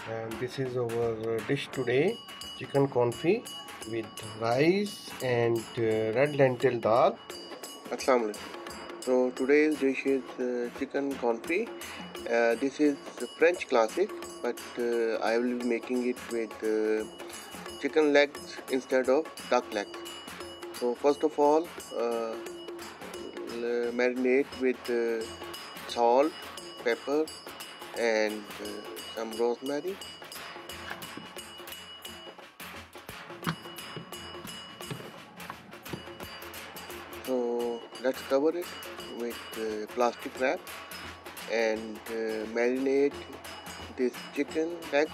And this is our dish today, chicken confit with rice and red lentil dal. Assalamu alaikum. So today's dish is chicken confit. This is French classic, but I will be making it with chicken legs instead of duck legs. So first of all, marinate with salt, pepper and some rosemary. So let's cover it with plastic wrap and marinate this chicken leg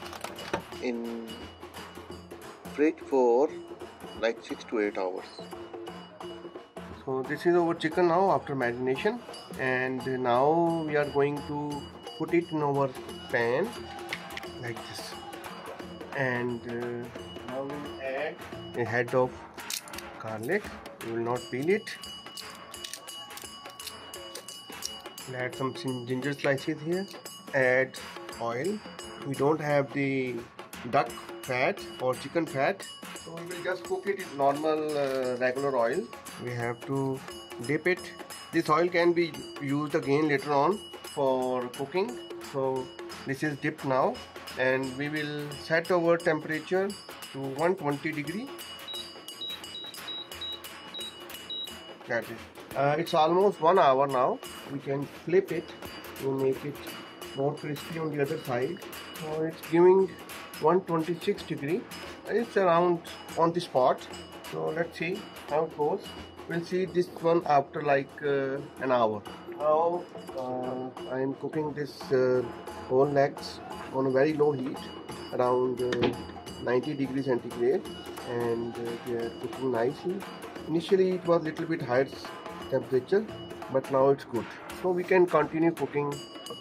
in fridge for like 6 to 8 hours. So this is our chicken now after marination, and now we are going to put it in our pan like this, and now we will add a head of garlic. We will not peel it. We'll add some ginger slices here. Add oil. We don't have the duck fat or chicken fat, so we will just cook it in normal regular oil. We have to dip it. This oil can be used again later on for cooking. So this is dipped now, and we will set our temperature to 120 degree. That is. It's almost 1 hour now. We can flip it to make it more crispy on the other side. So it's giving 126 degree. It's around on the spot. So let's see how it goes. We'll see this one after like an hour. Now I am cooking this whole legs on a very low heat, around 90 degrees centigrade, and they are cooking nicely. Initially it was a little bit higher temperature, but now it's good. So we can continue cooking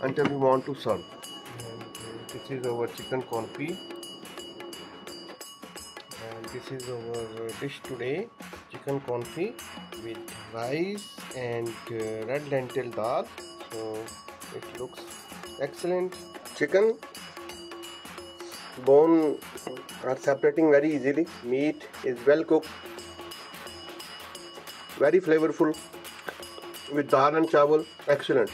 until we want to serve. And this is our chicken confit. And this is our dish today, chicken confit with rice and red lentil dal. So it looks excellent. Chicken bone are separating very easily. Meat is well cooked, very flavorful with dal and chawal. Excellent.